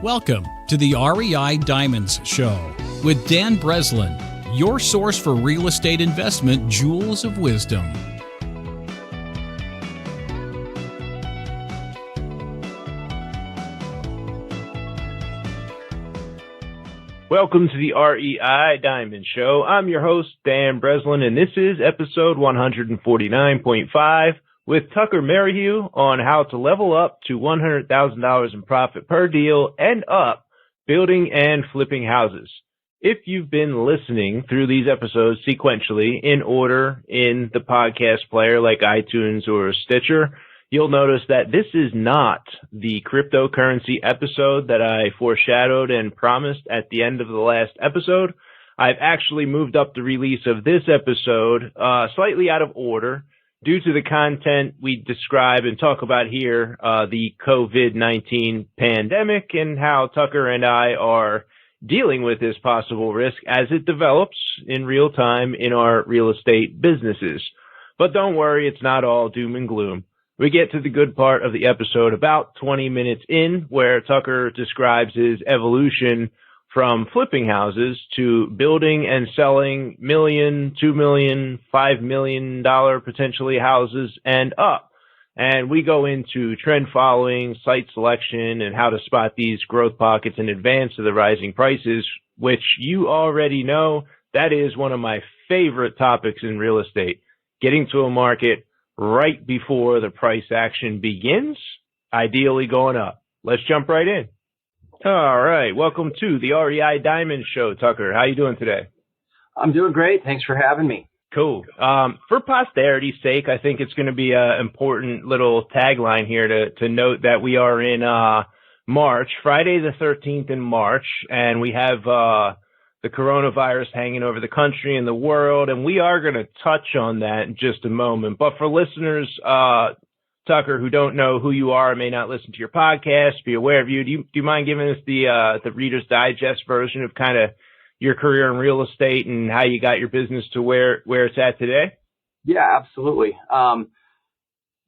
Welcome to the REI Diamonds Show with Dan Breslin, your source for real estate investment jewels of wisdom. Welcome to the REI Diamond Show. I'm your host, Dan Breslin, and this is episode 149.5 with Tucker Merrihew on how to level up to $100,000 in profit per deal and up building and flipping houses. If you've been listening through these episodes sequentially in order in the podcast player like iTunes or Stitcher, you'll notice that this is not the cryptocurrency episode that I foreshadowed and promised at the end of the last episode. I've actually moved up the release of this episode slightly out of order due to the content we describe and talk about here, the COVID-19 pandemic and how Tucker and I are dealing with this possible risk as it develops in real time in our real estate businesses. But don't worry, it's not all doom and gloom. We get to the good part of the episode about 20 minutes in, where Tucker describes his evolution from flipping houses to building and selling $1 million, $2 million, $5 million potentially houses and up. And we go into trend following, site selection, and how to spot these growth pockets in advance of the rising prices, which you already know that is one of my favorite topics in real estate. Getting to a market right before the price action begins, ideally going up. Let's jump right in. All right. Welcome to the REI Diamond Show, Tucker. How you doing today? I'm doing great. Thanks for having me. Cool. For posterity's sake, I think it's going to be an important little tagline here to note that we are in March, Friday the 13th in March, and we have the coronavirus hanging over the country and the world, and we are going to touch on that in just a moment. But for listeners, Tucker, who don't know who you are, may not listen to your podcast, be aware of you. Do you mind giving us the Reader's Digest version of kind of your career in real estate and how you got your business to where it's at today? Yeah, absolutely.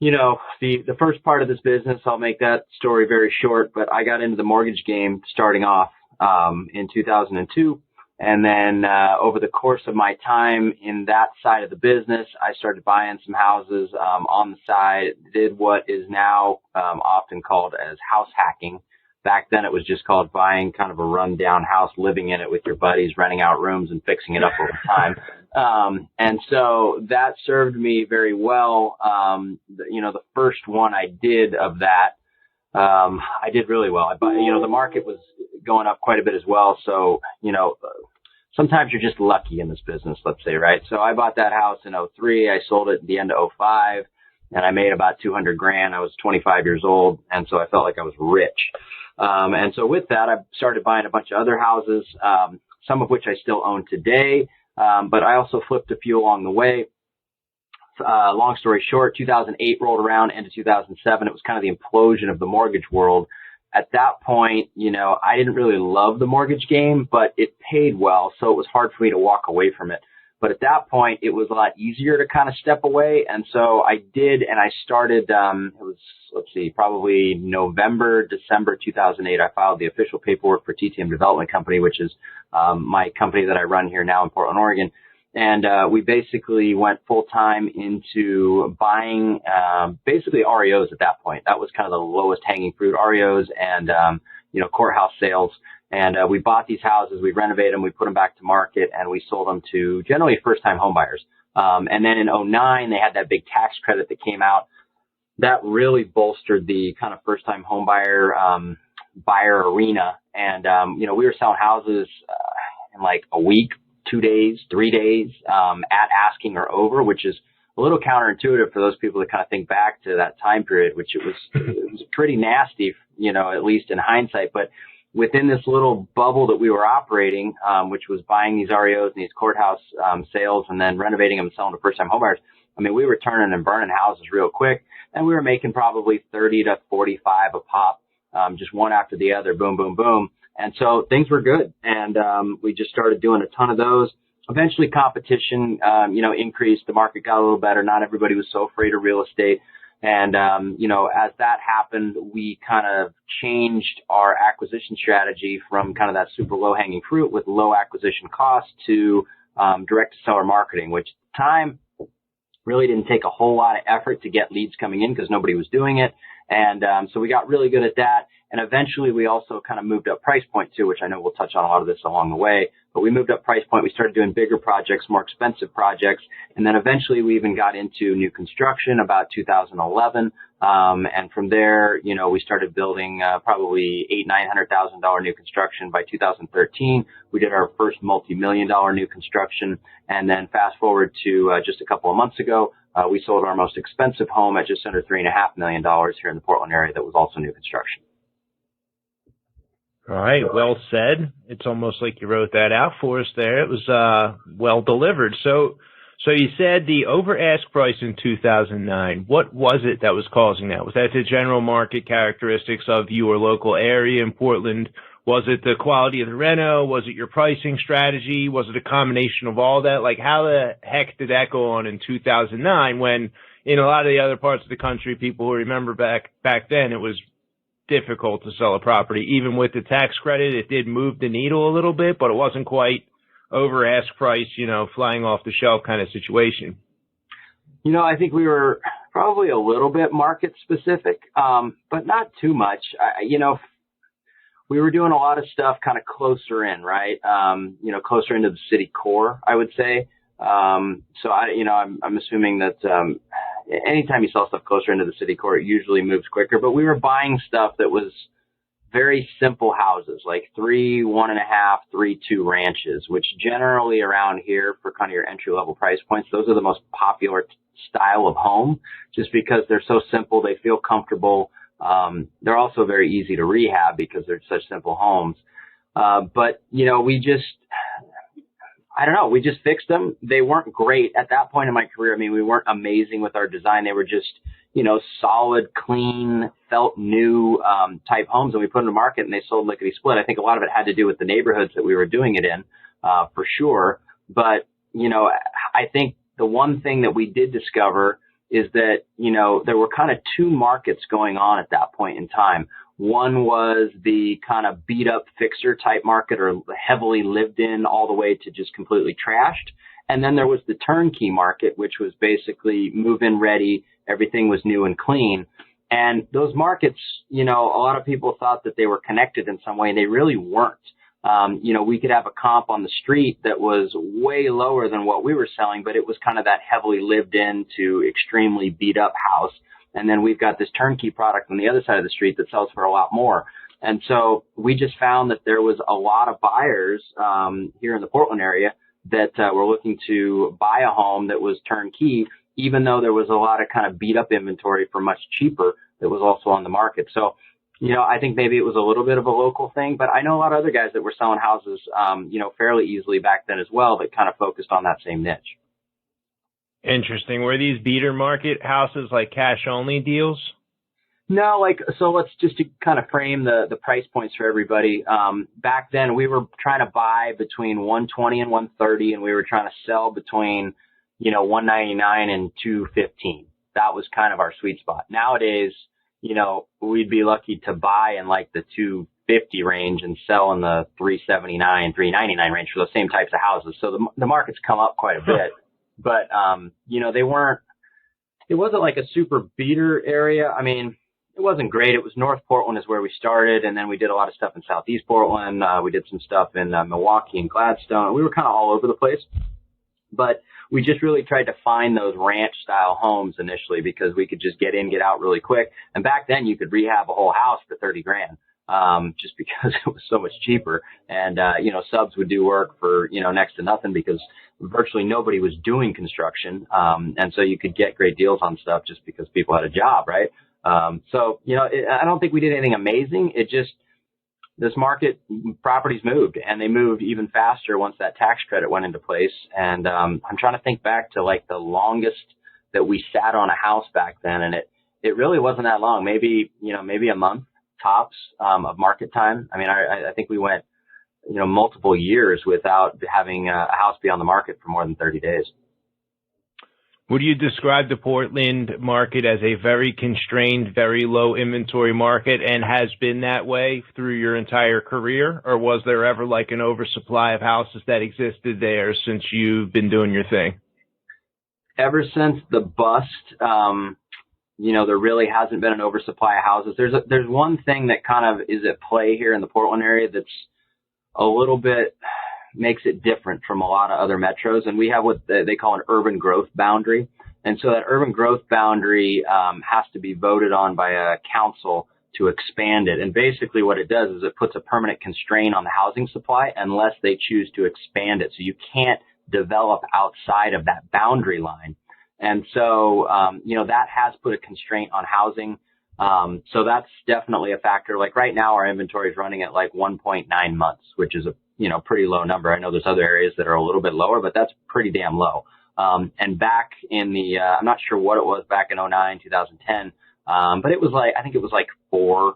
The first part of this business, I'll make that story very short, but I got into the mortgage game starting off in 2002. And then over the course of my time in that side of the business, I started buying some houses on the side, did what is now often called as house hacking. Back then it was just called buying kind of a rundown house, living in it with your buddies, renting out rooms and fixing it up over time. And so that served me very well. The first one I did of that, I did really well. The market was going up quite a bit as well. So, sometimes you're just lucky in this business, let's say, right? So I bought that house in 03. I sold it at the end of 05 and I made about $200,000. I was 25 years old. And so I felt like I was rich. And so with that, I started buying a bunch of other houses, some of which I still own today. But I also flipped a few along the way. Long story short, 2008 rolled around into 2007. It was kind of the implosion of the mortgage world. At that point, I didn't really love the mortgage game, but it paid well. So it was hard for me to walk away from it. But at that point, it was a lot easier to kind of step away. And so I did, and I started, probably November, December 2008. I filed the official paperwork for TTM Development Company, which is my company that I run here now in Portland, Oregon. And we basically went full-time into buying basically REOs at that point. That was kind of the lowest hanging fruit, REOs and, courthouse sales. And we bought these houses, we renovated them, we put them back to market, and we sold them to generally first-time home buyers. And then in 2009, they had that big tax credit that came out. That really bolstered the kind of first-time home buyer arena. And, we were selling houses in like a week, 2 days, 3 days, at asking or over, which is a little counterintuitive for those people that kind of think back to that time period, which it was pretty nasty, at least in hindsight. But within this little bubble that we were operating, which was buying these REOs and these courthouse sales and then renovating them and selling to first-time homebuyers, we were turning and burning houses real quick, and we were making probably 30 to 45 a pop, just one after the other, boom, boom, boom. And so things were good, and we just started doing a ton of those. Eventually competition, increased. The market got a little better. Not everybody was so afraid of real estate. And, as that happened, we kind of changed our acquisition strategy from kind of that super low hanging fruit with low acquisition cost to direct to seller marketing, which at the time really didn't take a whole lot of effort to get leads coming in because nobody was doing it. And so we got really good at that. And eventually we also kind of moved up price point too, which I know we'll touch on a lot of this along the way. But we moved up price point. We started doing bigger projects, more expensive projects. And then eventually we even got into new construction about 2011. And from there, we started building probably $800,000-$900,000 new construction. By 2013, we did our first multi-million-dollar new construction. And then fast forward to just a couple of months ago, we sold our most expensive home at just under $3.5 million here in the Portland area that was also new construction. All right, well said. It's almost like you wrote that out for us there. It was well delivered. So you said the over-ask price in 2009. What was it that was causing that? Was that the general market characteristics of your local area in Portland? Was it the quality of the reno? Was it your pricing strategy? Was it a combination of all that? Like, how the heck did that go on in 2009 when in a lot of the other parts of the country, people who remember back then, it was difficult to sell a property? Even with the tax credit, it did move the needle a little bit, but it wasn't quite over ask price, flying off the shelf kind of situation. I think we were probably a little bit market specific, but not too much. We were doing a lot of stuff kind of closer in, right? Closer into the city core, I would say. I'm assuming that, anytime you sell stuff closer into the city core, it usually moves quicker, but we were buying stuff that was very simple houses, like 3 1.5, 3 2 ranches, which generally around here for kind of your entry level price points, those are the most popular style of home just because they're so simple. They feel comfortable. They're also very easy to rehab because they're such simple homes. But we just fixed them. They weren't great at that point in my career. I mean, we weren't amazing with our design. They were just, solid, clean, felt new, type homes. And we put them in the market and they sold lickety split. I think a lot of it had to do with the neighborhoods that we were doing it in, for sure. But, I think the one thing that we did discover is that, there were kind of two markets going on at that point in time. One was the kind of beat up fixer type market or heavily lived in all the way to just completely trashed. And then there was the turnkey market, which was basically move in ready. Everything was new and clean. And those markets, a lot of people thought that they were connected in some way and they really weren't. We could have a comp on the street that was way lower than what we were selling, but it was kind of that heavily lived in to extremely beat up house. And then we've got this turnkey product on the other side of the street that sells for a lot more. And so we just found that there was a lot of buyers here in the Portland area that were looking to buy a home that was turnkey, even though there was a lot of kind of beat up inventory for much cheaper that was also on the market. So, I think maybe it was a little bit of a local thing, but I know a lot of other guys that were selling houses, fairly easily back then as well that kind of focused on that same niche. Interesting. Were these beater market houses like cash only deals? No, so let's just to kind of frame the price points for everybody. Back then we were trying to buy between 120 and 130 and we were trying to sell between, 199 and 215. That was kind of our sweet spot. Nowadays, we'd be lucky to buy in like the 250 range and sell in the 379, 399 range for those same types of houses. So the market's come up quite a bit. But, it wasn't like a super beater area. I mean, it wasn't great. It was North Portland is where we started. And then we did a lot of stuff in Southeast Portland. We did some stuff in Milwaukee and Gladstone. We were kind of all over the place, but we just really tried to find those ranch style homes initially because we could just get in, get out really quick. And back then you could rehab a whole house for 30 grand. Just because it was so much cheaper and, subs would do work for, next to nothing because virtually nobody was doing construction. And so you could get great deals on stuff just because people had a job, right? I don't think we did anything amazing. It just, this market properties moved and they moved even faster once that tax credit went into place. And, I'm trying to think back to like the longest that we sat on a house back then. And it really wasn't that long, maybe a month tops, of market time. I mean, I think we went, multiple years without having a house be on the market for more than 30 days. Would you describe the Portland market as a very constrained, very low inventory market and has been that way through your entire career? Or was there ever like an oversupply of houses that existed there since you've been doing your thing? Ever since the bust, there really hasn't been an oversupply of houses. There's one thing that kind of is at play here in the Portland area that's a little bit makes it different from a lot of other metros. And we have what they call an urban growth boundary. And so that urban growth boundary has to be voted on by a council to expand it. And basically what it does is it puts a permanent constraint on the housing supply unless they choose to expand it. So you can't develop outside of that boundary line. And so, that has put a constraint on housing. So that's definitely a factor. Like right now, our inventory is running at like 1.9 months, which is a pretty low number. I know there's other areas that are a little bit lower, but that's pretty damn low. And back in the, I'm not sure what it was back in 2009, 2010, but it was I think it was like 4,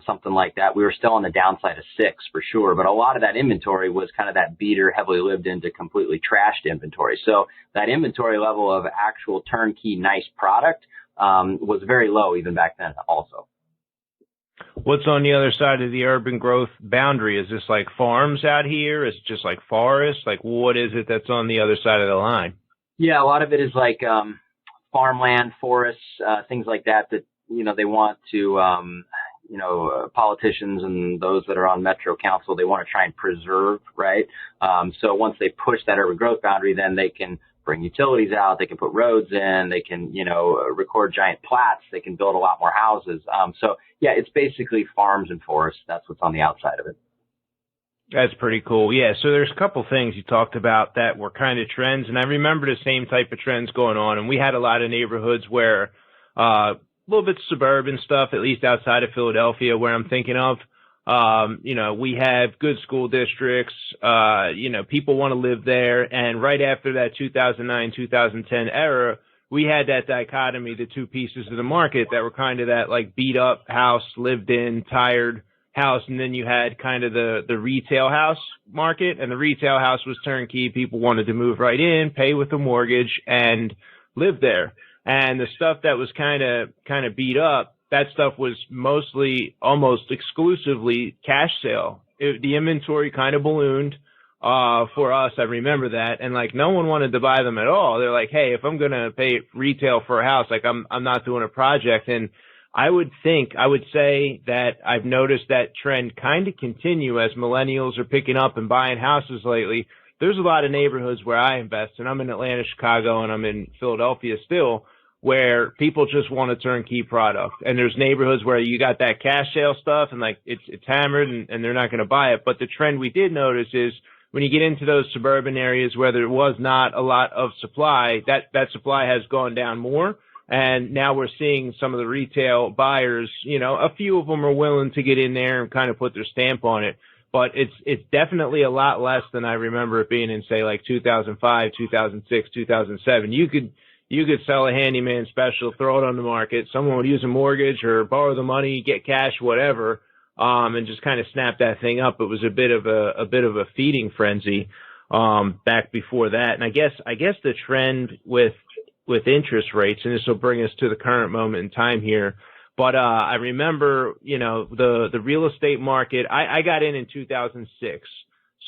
something like that. We were still on the downside of 6 for sure, but a lot of that inventory was kind of that beater, heavily lived into, completely trashed inventory. So that inventory level of actual turnkey, nice product, was very low even back then also. What's on the other side of the urban growth boundary? Is this like farms out here? Is it just like forests? Like what is it that's on the other side of the line? Yeah, a lot of it is like farmland, forests, things like that they want to, politicians and those that are on Metro Council, they want to try and preserve, right? So once they push that urban growth boundary, then they can bring utilities out, they can put roads in, they can, record giant plats, they can build a lot more houses. So yeah, it's basically farms and forests. That's what's on the outside of it. That's pretty cool. Yeah, so there's a couple things you talked about that were kind of trends, and I remember the same type of trends going on, and we had a lot of neighborhoods where a little bit suburban stuff, at least outside of Philadelphia, where I'm thinking of. We have good school districts, people want to live there. And right after that 2009, 2010 era, we had that dichotomy, the two pieces of the market that were kind of that like beat up house, lived in, tired house. And then you had kind of the retail house market, and the retail house was turnkey. People wanted to move right in, pay with a mortgage and live there. And the stuff that was kind of beat up, that stuff was mostly, almost exclusively cash sale. The inventory kind of ballooned for us. I remember that. And like no one wanted to buy them at all. They're like, hey, if I'm going to pay retail for a house, like I'm not doing a project. And I would say that I've noticed that trend kind of continue as millennials are picking up and buying houses lately. There's a lot of neighborhoods where I invest, and I'm in Atlanta, Chicago, and I'm in Philadelphia still, where people just want a turnkey product. And there's neighborhoods where you got that cash sale stuff and like it's hammered and they're not going to buy it. But the trend we did notice is when you get into those suburban areas where there was not a lot of supply, that supply has gone down more. And now we're seeing some of the retail buyers, a few of them are willing to get in there and kind of put their stamp on it. But it's definitely a lot less than I remember it being in, say, like 2005, 2006, 2007. You could sell a handyman special, throw it on the market. Someone would use a mortgage or borrow the money, get cash, whatever, and just kind of snap that thing up. It was a bit of a feeding frenzy back before that. And I guess the trend with interest rates, and this will bring us to the current moment in time here. But I remember, the real estate market. I got in 2006.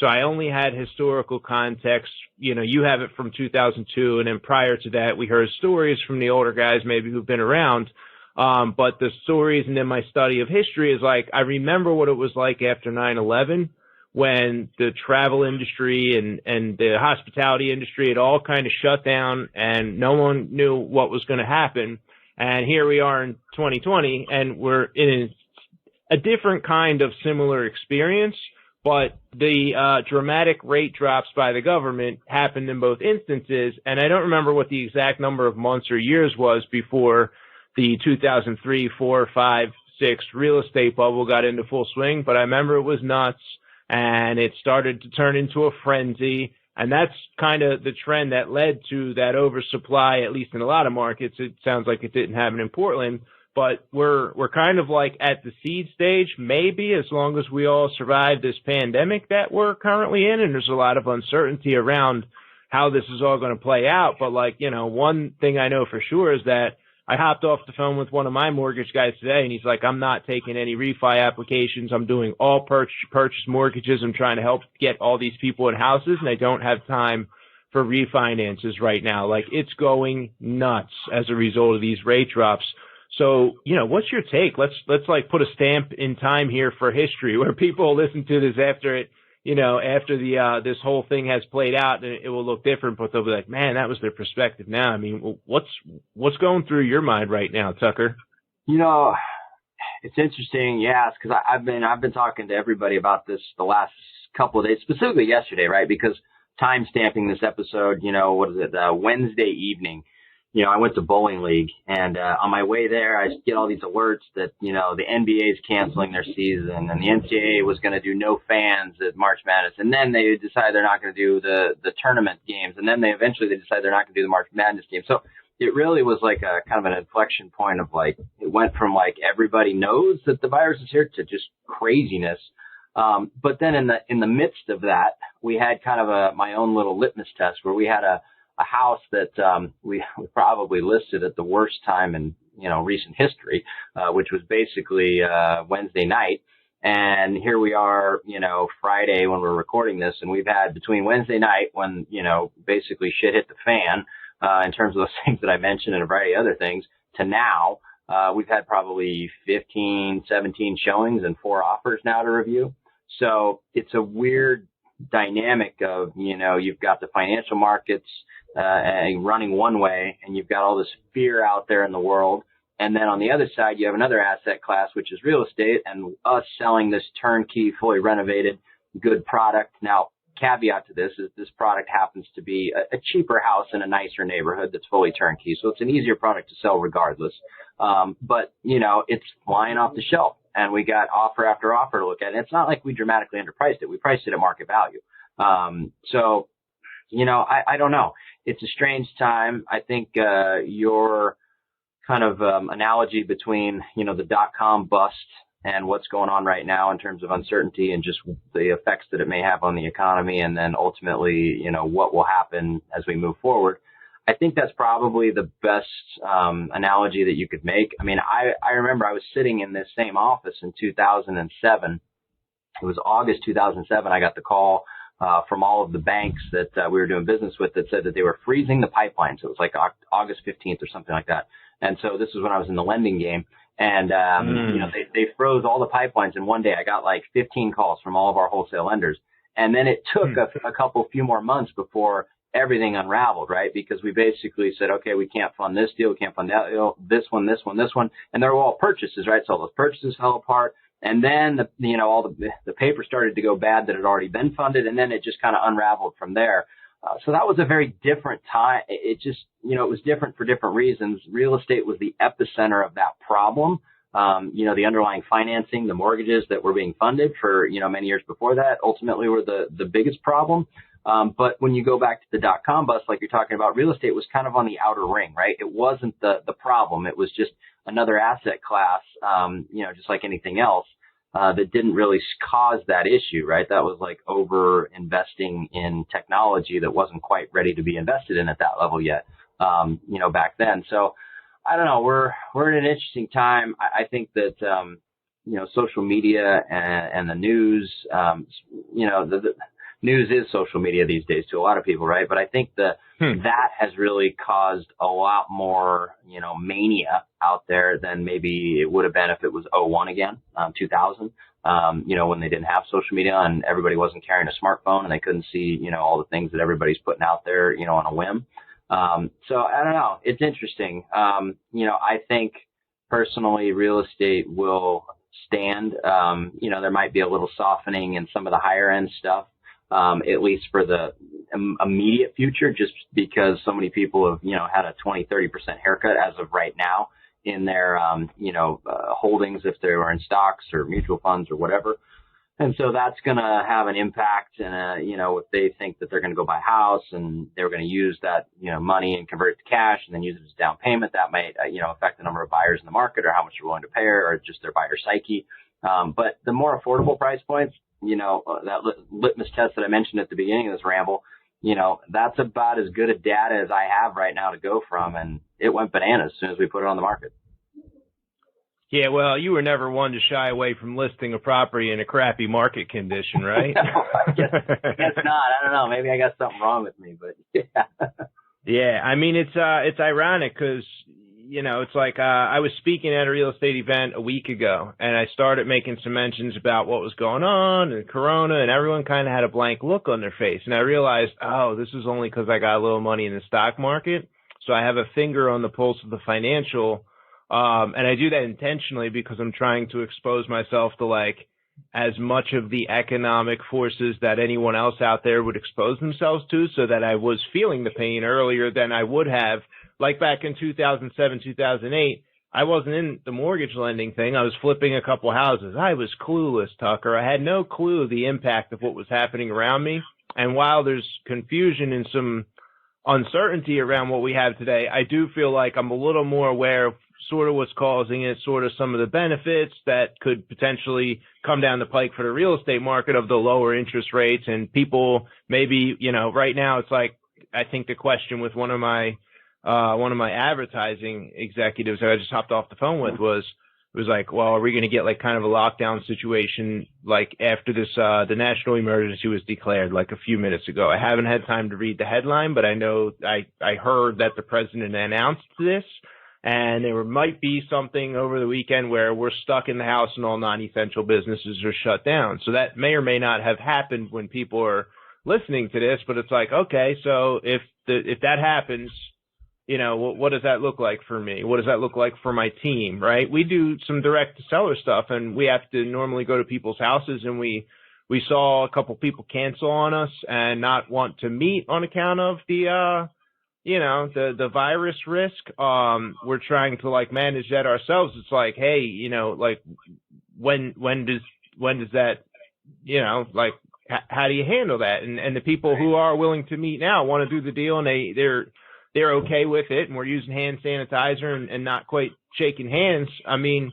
So I only had historical context. You have it from 2002, and then prior to that, we heard stories from the older guys maybe who've been around. But the stories and then my study of history is like, I remember what it was like after 9/11 when the travel industry and the hospitality industry had all kind of shut down and no one knew what was going to happen. And here we are in 2020, and we're in a different kind of similar experience. But the dramatic rate drops by the government happened in both instances, and I don't remember what the exact number of months or years was before the 2003, 4, 5, 6 real estate bubble got into full swing, but I remember it was nuts, and it started to turn into a frenzy, and that's kind of the trend that led to that oversupply, at least in a lot of markets. It sounds like it didn't happen in Portland. But we're kind of like at the seed stage, maybe, as long as we all survive this pandemic that we're currently in. And there's a lot of uncertainty around, how this is all going to play out. But like, you know, one thing I know for sure is that I hopped off the phone with one of my mortgage guys today, and he's like, I'm not taking any refi applications. I'm doing all purchase mortgages. I'm trying to help get all these people in houses, and I don't have time for refinances right now. Like, it's going nuts as a result of these rate drops. So, you know, what's your take? Let's like put a stamp in time here for history where people listen to this after it, you know, after the this whole thing has played out, and it will look different, but they'll be like, man, that was their perspective now. I mean, what's going through your mind right now, Tucker? You know, it's interesting, yes, because I've been talking to everybody about this the last couple of days, specifically yesterday, right? Because time stamping this episode, you know, what is it, Wednesday evening. You know, I went to bowling league, and on my way there, I get all these alerts that, you know, the NBA is canceling their season, and the NCAA was going to do no fans at March Madness, and then they decide they're not going to do the tournament games, and then they decide they're not going to do the March Madness game. So it really was like a kind of an inflection point of like, it went from like everybody knows that the virus is here to just craziness. But then in the midst of that, we had kind of my own little litmus test where we had a house that we probably listed at the worst time in, you know, recent history, which was basically Wednesday night. And here we are, you know, Friday when we're recording this, and we've had between Wednesday night when, you know, basically shit hit the fan in terms of those things that I mentioned and a variety of other things, to now, we've had probably 15, 17 showings and 4 offers now to review. So it's a weird dynamic of, you know, you've got the financial markets running one way, and you've got all this fear out there in the world. And then on the other side, you have another asset class, which is real estate, and us selling this turnkey, fully renovated, good product. Now, caveat to this is this product happens to be a cheaper house in a nicer neighborhood that's fully turnkey. So it's an easier product to sell regardless. But, you know, it's flying off the shelf, and we got offer after offer to look at. And it's not like we dramatically underpriced it. We priced it at market value. So, you know, I don't know. It's a strange time. I think your kind of analogy between, you know, the dot-com bust and what's going on right now in terms of uncertainty and just the effects that it may have on the economy, and then ultimately, you know, what will happen as we move forward. I think that's probably the best analogy that you could make. I mean, I remember I was sitting in this same office in 2007. It was August 2007. I got the call from all of the banks that we were doing business with that said that they were freezing the pipelines. It was like August 15th or something like that. And so this was when I was in the lending game. And, you know, they froze all the pipelines in one day. I got like 15 calls from all of our wholesale lenders. And then it took a few more months before everything unraveled, right? Because we basically said, okay, we can't fund this deal. We can't fund that deal, this one. And they were all purchases, right? So all those purchases fell apart. And then, all the paper started to go bad that had already been funded. And then it just kind of unraveled from there. So that was a very different time. It just, you know, it was different for different reasons. Real estate was the epicenter of that problem. You know, the underlying financing, the mortgages that were being funded for, you know, many years before that ultimately were the biggest problem. But when you go back to the dot-com bust, like you're talking about, real estate was kind of on the outer ring, right? It wasn't the problem. It was just another asset class, you know, just like anything else. That didn't really cause that issue, right? That was like over investing in technology that wasn't quite ready to be invested in at that level yet, you know, back then. So I don't know. We're in an interesting time. I think that, you know, social media and the news, you know, the news is social media these days to a lot of people, right? But I think that has really caused a lot more, you know, mania out there than maybe it would have been if it was 2001 again, 2000, you know, when they didn't have social media and everybody wasn't carrying a smartphone and they couldn't see, you know, all the things that everybody's putting out there, you know, on a whim. So I don't know. It's interesting. You know, I think personally real estate will stand. You know, there might be a little softening in some of the higher end stuff. At least for the immediate future, just because so many people have, you know, had a 20-30% haircut as of right now in their, you know, holdings, if they were in stocks or mutual funds or whatever. And so that's going to have an impact. And, you know, if they think that they're going to go buy a house and they're going to use that, you know, money and convert it to cash and then use it as down payment, that might, you know, affect the number of buyers in the market or how much they're willing to pay or just their buyer psyche. But the more affordable price points, you know, that litmus test that I mentioned at the beginning of this ramble, that's about as good a data as I have right now to go from. And it went bananas as soon as we put it on the market. Yeah, well, you were never one to shy away from listing a property in a crappy market condition, right? I guess not. I don't know. Maybe I got something wrong with me, but yeah. Yeah, I mean, it's ironic because, it's like I was speaking at a real estate event a week ago, and I started making some mentions about what was going on and Corona, and everyone kind of had a blank look on their face. And I realized, this is only because I got a little money in the stock market. So I have a finger on the pulse of the financial. And I do that intentionally because I'm trying to expose myself to like as much of the economic forces that anyone else out there would expose themselves to, so that I was feeling the pain earlier than I would have. Like back in 2007, 2008, I wasn't in the mortgage lending thing. I was flipping a couple houses. I was clueless, Tucker. I had no clue the impact of what was happening around me. And while there's confusion and some uncertainty around what we have today, I do feel like I'm a little more aware of sort of what's causing it, sort of some of the benefits that could potentially come down the pike for the real estate market of the lower interest rates. And people maybe, right now it's like, I think the question with one of my advertising executives that I just hopped off the phone with was like, well, are we going to get like kind of a lockdown situation like after this, the national emergency was declared like a few minutes ago? I haven't had time to read the headline, but I know I heard that the president announced this. And there might be something over the weekend where we're stuck in the house and all non-essential businesses are shut down. So that may or may not have happened when people are listening to this, but it's like, okay, so if that happens, what does that look like for me? What does that look like for my team, right? We do some direct to seller stuff, and we have to normally go to people's houses, and we saw a couple people cancel on us and not want to meet on account of the virus risk. We're trying to like manage that ourselves. It's like, hey, like when does that, like how do you handle that? And the people who are willing to meet now want to do the deal, and they're okay with it. And we're using hand sanitizer and not quite shaking hands. I mean,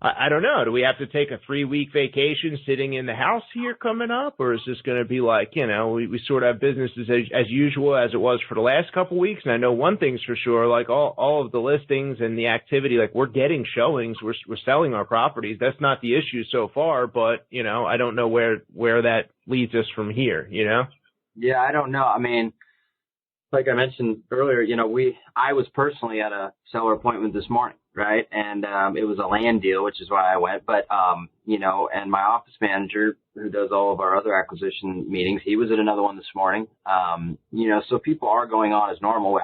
I don't know. Do we have to take a 3-week vacation sitting in the house here coming up? Or is this going to be like, we sort of have business as usual as it was for the last couple of weeks? And I know one thing's for sure, like all of the listings and the activity, like we're getting showings, we're selling our properties. That's not the issue so far, but, I don't know where that leads us from here, Yeah, I don't know. I mean, like I mentioned earlier, I was personally at a seller appointment this morning, right? And it was a land deal, which is why I went. But, and my office manager, who does all of our other acquisition meetings, he was at another one this morning. So people are going on as normal.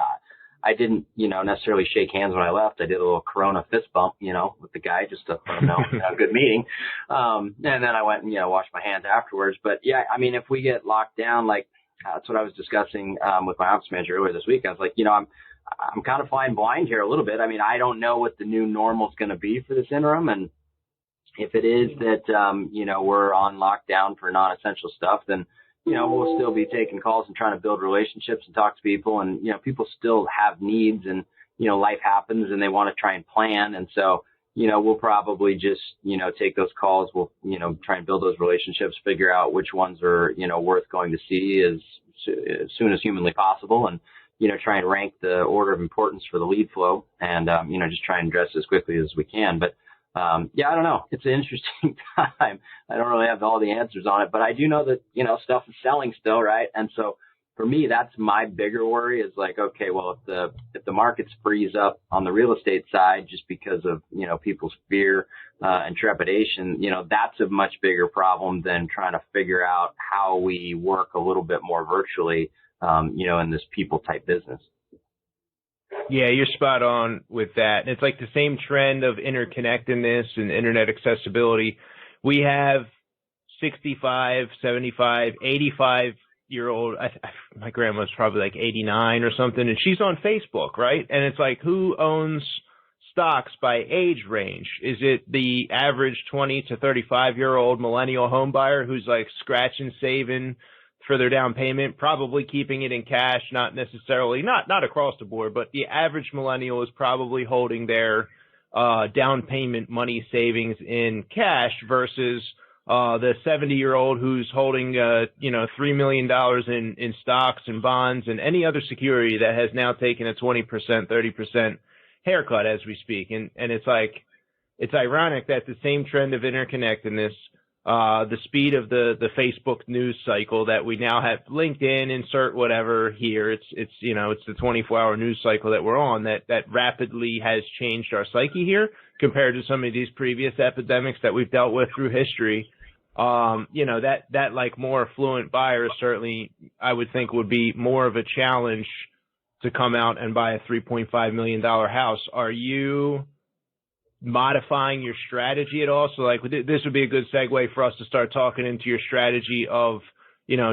I didn't, necessarily shake hands when I left. I did a little Corona fist bump, with the guy just to let him know, good meeting. And then I went and, washed my hands afterwards. But yeah, I mean, if we get locked down, like, that's what I was discussing with my office manager earlier this week. I was like, I'm kind of flying blind here a little bit. I mean, I don't know what the new normal is going to be for this interim. And if it is that, we're on lockdown for non-essential stuff, then, we'll still be taking calls and trying to build relationships and talk to people. And, people still have needs and, life happens and they want to try and plan. And so, we'll probably just, take those calls. We'll, try and build those relationships, figure out which ones are, worth going to see as soon as humanly possible, and, try and rank the order of importance for the lead flow and, just try and address as quickly as we can. But, yeah, I don't know. It's an interesting time. I don't really have all the answers on it, but I do know that, stuff is selling still, right? And so, for me, that's my bigger worry is like, okay, well, if the markets freeze up on the real estate side just because of, people's fear and trepidation, that's a much bigger problem than trying to figure out how we work a little bit more virtually, in this people type business. Yeah, you're spot on with that. And it's like the same trend of interconnectedness and internet accessibility. We have 65, 75, 85-year-old, my grandma's probably like 89 or something, and she's on Facebook, right? And it's like, who owns stocks by age range? Is it the average 20 to 35-year-old millennial home buyer who's like scratching, saving for their down payment, probably keeping it in cash, not necessarily, not across the board, but the average millennial is probably holding their down payment money savings in cash versus the 70-year-old who's holding, $3 million in stocks and bonds and any other security that has now taken a 20%, 30% haircut as we speak. And it's like, it's ironic that the same trend of interconnectedness, the speed of the Facebook news cycle that we now have, LinkedIn, insert whatever here. It's the 24-hour news cycle that we're on that rapidly has changed our psyche here compared to some of these previous epidemics that we've dealt with through history. That like more affluent buyers certainly, I would think, would be more of a challenge to come out and buy a $3.5 million house. Are you modifying your strategy at all? So like this would be a good segue for us to start talking into your strategy of,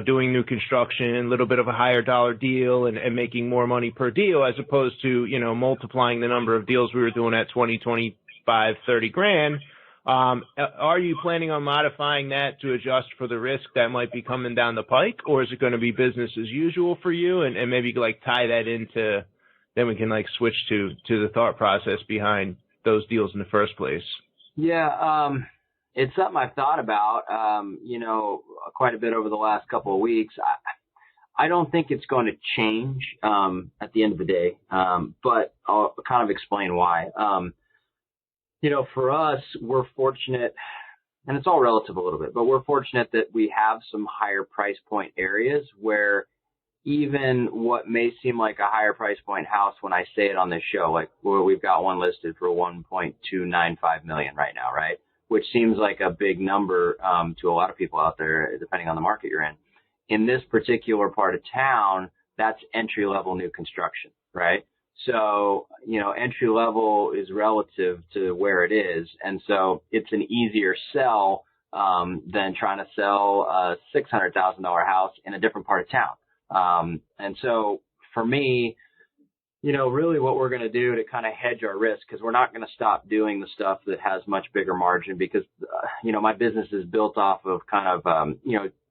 doing new construction, a little bit of a higher dollar deal and making more money per deal as opposed to, multiplying the number of deals we were doing at 20, 25, 30 grand. Are you planning on modifying that to adjust for the risk that might be coming down the pike, or is it going to be business as usual for you? And maybe like tie that into, then we can like switch to the thought process behind those deals in the first place. Yeah. It's something I've thought about, quite a bit over the last couple of weeks. I don't think it's going to change, at the end of the day. But I'll kind of explain why. For us, we're fortunate, and it's all relative a little bit, but we're fortunate that we have some higher price point areas where even what may seem like a higher price point house when I say it on this show, like where we've got one listed for $1.295 million right now, right? Which seems like a big number to a lot of people out there, depending on the market you're in. In this particular part of town, that's entry level new construction, right? So, entry level is relative to where it is. And so it's an easier sell than trying to sell a $600,000 house in a different part of town. And so for me, really what we're going to do to kind of hedge our risk, because we're not going to stop doing the stuff that has much bigger margin because, my business is built off of kind of,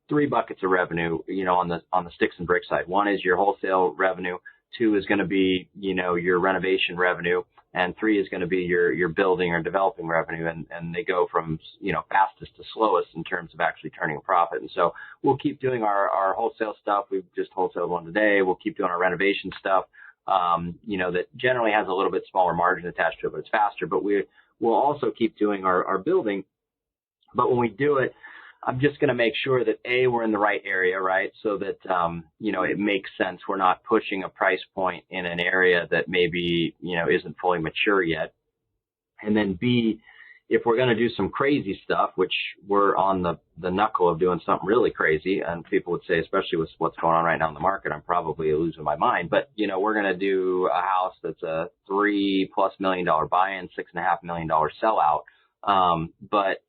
three buckets of revenue, on the sticks and brick side. One is your wholesale revenue. Two is going to be, your renovation revenue. And three is going to be your building or developing revenue. And they go from, fastest to slowest in terms of actually turning a profit. And so we'll keep doing our wholesale stuff. We've just wholesaled one today. We'll keep doing our renovation stuff, that generally has a little bit smaller margin attached to it, but it's faster. But we'll also keep doing our building. But when we do it, I'm just going to make sure that we're in the right area, right? So that, it makes sense. We're not pushing a price point in an area that maybe, isn't fully mature yet. And then B, if we're going to do some crazy stuff, which we're on the knuckle of doing something really crazy, and people would say, especially with what's going on right now in the market, I'm probably losing my mind. But, we're going to do a house that's a $3+ million buy-in, $6.5 million sellout. But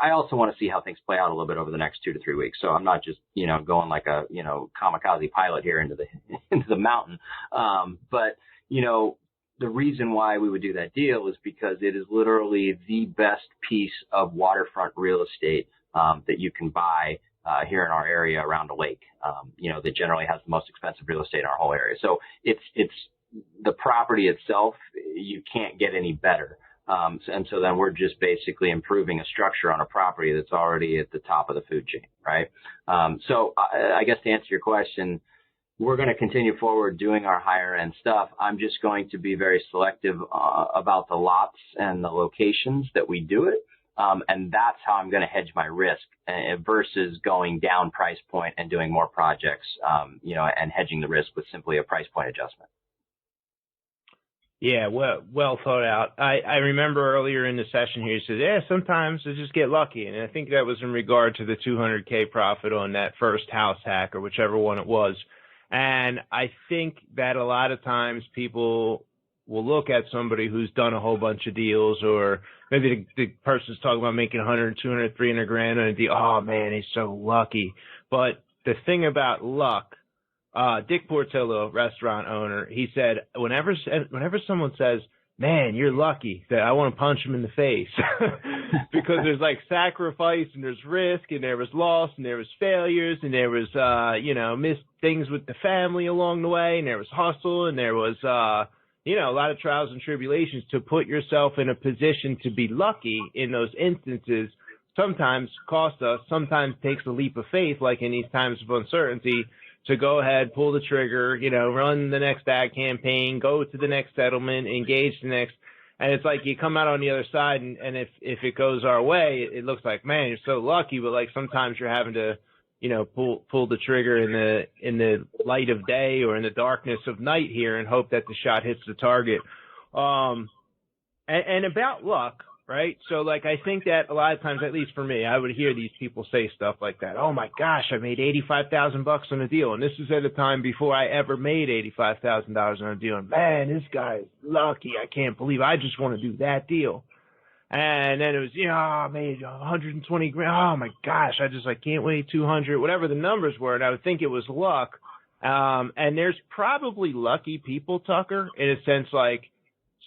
I also want to see how things play out a little bit over the next 2 to 3 weeks. So I'm not just, going like a, kamikaze pilot here into the mountain. But, the reason why we would do that deal is because it is literally the best piece of waterfront real estate, that you can buy, here in our area around a lake, that generally has the most expensive real estate in our whole area. So it's the property itself, you can't get any better. And so then we're just basically improving a structure on a property that's already at the top of the food chain, right? So I guess to answer your question, we're going to continue forward doing our higher end stuff. I'm just going to be very selective about the lots and the locations that we do it. And that's how I'm going to hedge my risk versus going down price point and doing more projects, and hedging the risk with simply a price point adjustment. Yeah, well thought out. I remember earlier in the session here, you said, sometimes I just get lucky. And I think that was in regard to the $200K profit on that first house hack or whichever one it was. And I think that a lot of times people will look at somebody who's done a whole bunch of deals, or maybe the person's talking about making 100, 200, 300 grand on a deal. Oh man, he's so lucky. But the thing about luck, Dick Portillo, restaurant owner, he said, whenever someone says, man, you're lucky, that I want to punch him in the face because there's like sacrifice and there's risk and there was loss and there was failures and there was, missed things with the family along the way and there was hustle and there was, a lot of trials and tribulations to put yourself in a position to be lucky in those instances. sometimes costs us, sometimes takes a leap of faith, like in these times of uncertainty, to go ahead, pull the trigger, run the next ad campaign, go to the next settlement, engage the next. And it's like you come out on the other side, and if it goes our way, it looks like, man, you're so lucky. But like sometimes you're having to, pull the trigger in the light of day or in the darkness of night here, and hope that the shot hits the target. And about luck, right? So like I think that a lot of times, at least for me, I would hear these people say stuff like that. Oh my gosh, I made $85,000 on a deal, and this is at a time before I ever made $85,000 on a deal. And man, this guy's lucky. I can't believe I just want to do that deal. And then it was, I made 120 grand. Oh my gosh, I can't wait 200, whatever the numbers were. And I would think it was luck. And there's probably lucky people, Tucker, in a sense, like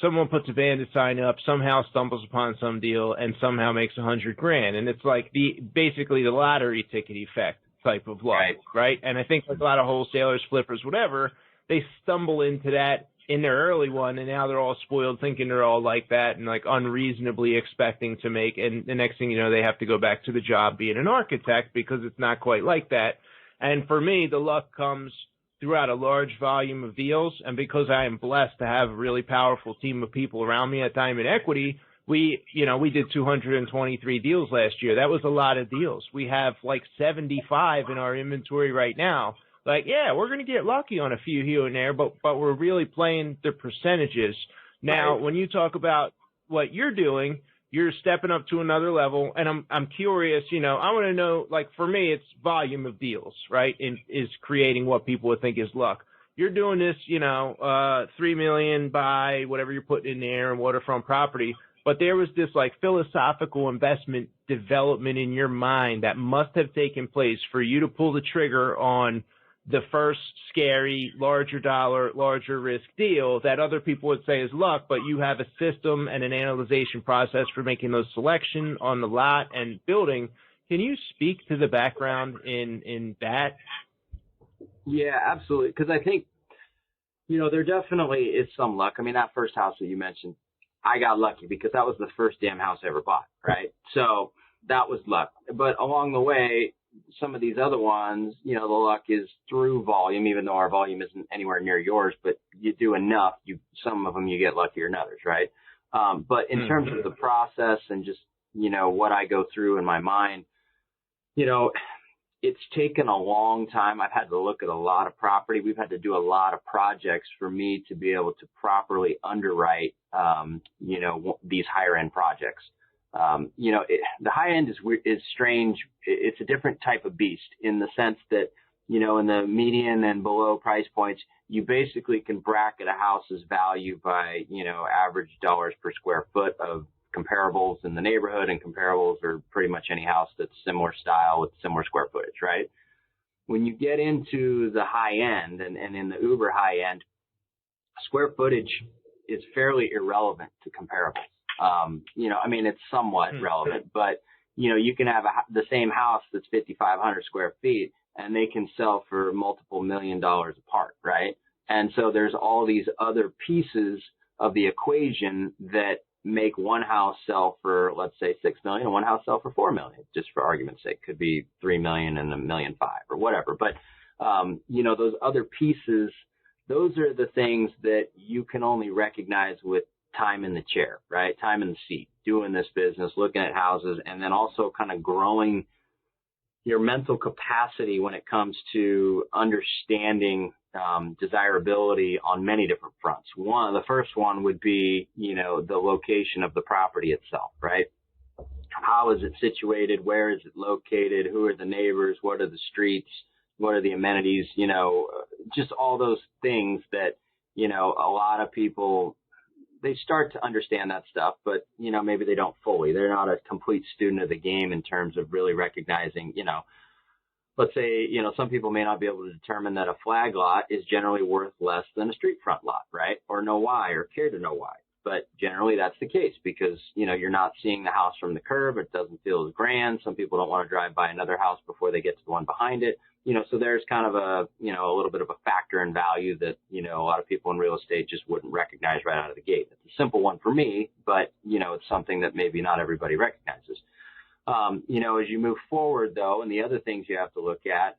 someone puts a bandit sign up, somehow stumbles upon some deal, and somehow makes 100 grand. And it's like basically the lottery ticket effect type of luck, right? And I think like a lot of wholesalers, flippers, whatever, they stumble into that in their early one, and now they're all spoiled thinking they're all like that and like unreasonably expecting to make, and the next thing you know, they have to go back to the job being an architect because it's not quite like that. And for me, the luck comes throughout a large volume of deals, and because I am blessed to have a really powerful team of people around me at Diamond Equity, we did 223 deals last year. That was a lot of deals. We have like 75 in our inventory right now. Like, yeah, we're going to get lucky on a few here and there, but we're really playing the percentages. Now, when you talk about what you're doing, you're stepping up to another level, and I'm curious, I want to know, like, for me, it's volume of deals, right, is creating what people would think is luck. You're doing this, $3 million by whatever you're putting in there and waterfront property, but there was this, like, philosophical investment development in your mind that must have taken place for you to pull the trigger on the first scary, larger dollar, larger risk deal that other people would say is luck, but you have a system and an analyzation process for making those selections on the lot and building. Can you speak to the background in that? Yeah, absolutely. Because I think, there definitely is some luck. I mean, that first house that you mentioned, I got lucky because that was the first damn house I ever bought, right? So that was luck. But along the way, some of these other ones, the luck is through volume, even though our volume isn't anywhere near yours, but you do enough, some of them you get luckier than others, right? But in terms of the process and just, what I go through in my mind, it's taken a long time. I've had to look at a lot of property. We've had to do a lot of projects for me to be able to properly underwrite, these higher end projects. The high end is strange. It's a different type of beast in the sense that, in the median and below price points, you basically can bracket a house's value by, average dollars per square foot of comparables in the neighborhood, and comparables are pretty much any house that's similar style with similar square footage, right? When you get into the high end and in the uber high end, square footage is fairly irrelevant to comparables. It's somewhat relevant, but, you can have the same house that's 5,500 square feet and they can sell for multiple $1 million apart, right? And so there's all these other pieces of the equation that make one house sell for, let's say, $6 million and one house sell for $4 million, just for argument's sake. Could be $3 million and $1.5 million or whatever. But, those other pieces, those are the things that you can only recognize with time in the chair, right? Time in the seat, doing this business, looking at houses, and then also kind of growing your mental capacity when it comes to understanding desirability on many different fronts. The first one would be, the location of the property itself, right? How is it situated? Where is it located? Who are the neighbors? What are the streets? What are the amenities? Just all those things that, a lot of people, they start to understand that stuff, but, maybe they don't fully. They're not a complete student of the game in terms of really recognizing, let's say, some people may not be able to determine that a flag lot is generally worth less than a street front lot, right? Or know why, or care to know why. But generally that's the case because, you're not seeing the house from the curb. It doesn't feel as grand. Some people don't want to drive by another house before they get to the one behind it. So there's kind of a little bit of a factor in value that, a lot of people in real estate just wouldn't recognize right out of the gate. It's a simple one for me, but, it's something that maybe not everybody recognizes. As you move forward, though, and the other things you have to look at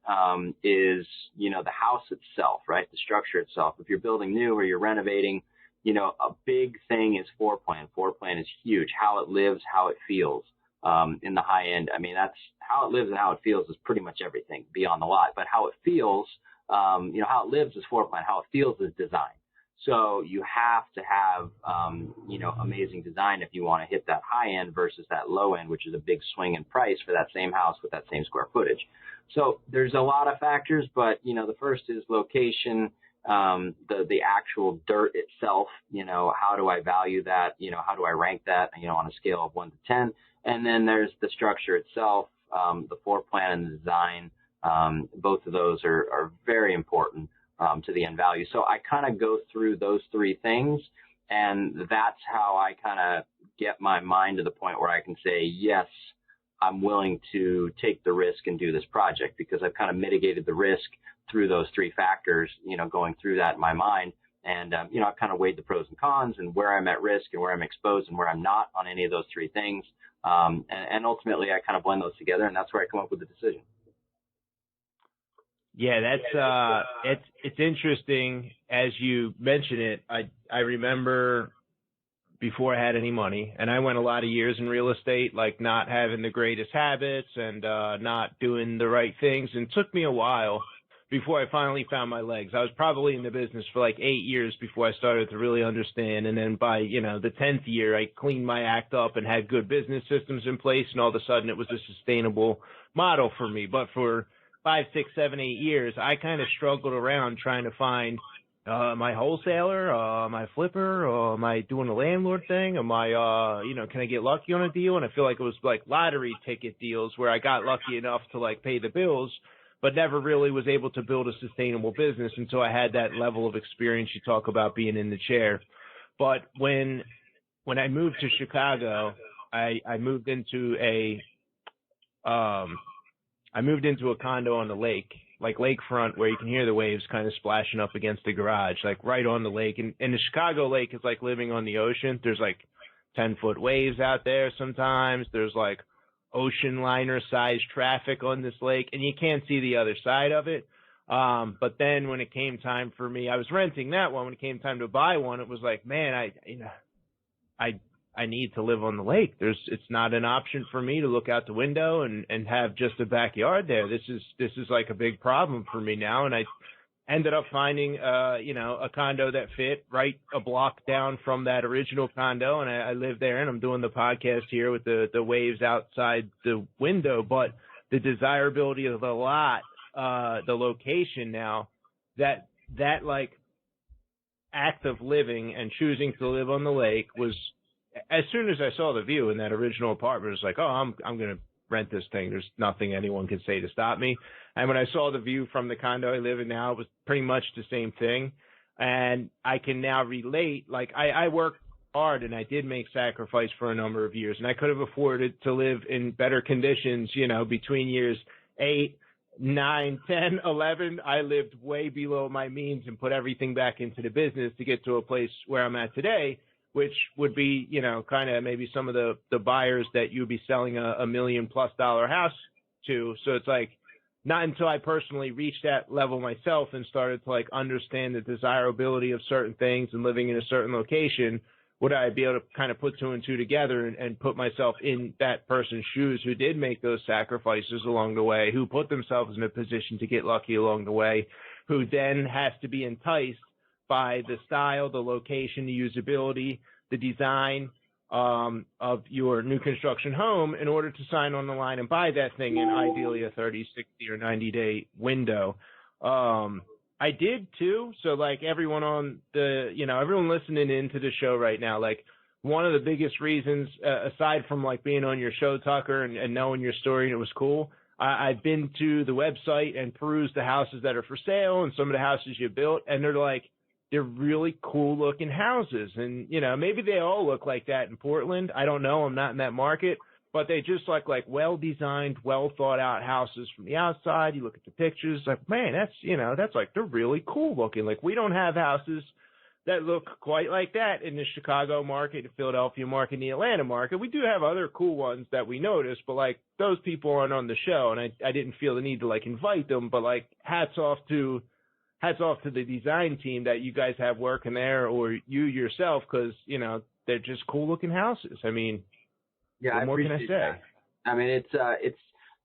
is, the house itself, right? The structure itself. If you're building new or you're renovating, a big thing is floor plan. Floor plan is huge. How it lives, how it feels in the high end. I mean, that's how it lives and how it feels is pretty much everything beyond the lot. But how it feels, how it lives is floor plan. How it feels is design. So you have to have, amazing design if you want to hit that high end versus that low end, which is a big swing in price for that same house with that same square footage. So there's a lot of factors, but, the first is location, the actual dirt itself, how do I value that? How do I rank that, on a scale of 1 to 10? And then there's the structure itself, the floor plan and the design. Both of those are very important to the end value. So I kind of go through those three things, and that's how I kind of get my mind to the point where I can say, yes, I'm willing to take the risk and do this project, because I've kind of mitigated the risk through those three factors, going through that in my mind. And, I've kind of weighed the pros and cons and where I'm at risk and where I'm exposed and where I'm not on any of those three things. And ultimately I kind of blend those together, and that's where I come up with the decision. Yeah, it's interesting as you mention it. I remember before I had any money, and I went a lot of years in real estate, like not having the greatest habits and not doing the right things. And it took me a while before I finally found my legs. I was probably in the business for like 8 years before I started to really understand. And then by, the 10th year, I cleaned my act up and had good business systems in place. And all of a sudden it was a sustainable model for me. But for 5, 6, 7, 8 years, I kind of struggled around trying to find, am I wholesaler? Am I flipper? Am I doing a landlord thing? Am I, can I get lucky on a deal? And I feel like it was like lottery ticket deals where I got lucky enough to like pay the bills, but never really was able to build a sustainable business until I had that level of experience you talk about being in the chair. But when I moved to Chicago, I moved into a condo on the lake, like lakefront, where you can hear the waves kind of splashing up against the garage, like right on the lake. And the Chicago lake is like living on the ocean. There's like 10-foot waves out there sometimes. There's like ocean liner sized traffic on this lake, and you can't see the other side of it. But then when it came time for me, I was renting that one. When it came time to buy one, it was like, man, I need to live on the lake. It's not an option for me to look out the window and have just a backyard there. This is like a big problem for me now. And I ended up finding, a condo that fit right a block down from that original condo. And I live there, and I'm doing the podcast here with the waves outside the window. But the desirability of the lot, the location now, that like act of living and choosing to live on the lake was, as soon as I saw the view in that original apartment, it was like, oh, I'm going to rent this thing. There's nothing anyone can say to stop me. And when I saw the view from the condo I live in now, it was pretty much the same thing. And I can now relate. Like I worked hard, and I did make sacrifice for a number of years, and I could have afforded to live in better conditions, between years 8, 9, 10, 11. I lived way below my means and put everything back into the business to get to a place where I'm at today, which would be, kind of maybe some of the buyers that you'd be selling a $1 million+ house to. So it's like, not until I personally reached that level myself and started to like understand the desirability of certain things and living in a certain location, would I be able to kind of put 2 and 2 together and put myself in that person's shoes who did make those sacrifices along the way, who put themselves in a position to get lucky along the way, who then has to be enticed by the style, the location, the usability, the design of your new construction home in order to sign on the line and buy that thing in ideally a 30, 60, or 90-day window. I did too. So like everyone on everyone listening into the show right now, like one of the biggest reasons, aside from like being on your show, Tucker, and knowing your story, and it was cool, I've been to the website and perused the houses that are for sale and some of the houses you built, and they're really cool looking houses. And, maybe they all look like that in Portland. I don't know. I'm not in that market, but they just like well designed, well thought out houses from the outside. You look at the pictures, like, man, that's like, they're really cool looking. Like, we don't have houses that look quite like that in the Chicago market, the Philadelphia market, and the Atlanta market. We do have other cool ones that we notice, but like those people aren't on the show, and I didn't feel the need to like invite them, but like hats off to the design team that you guys have working there, or you yourself, because, you know, they're just cool looking houses. I mean, yeah, what more can I say? That. I mean, it's,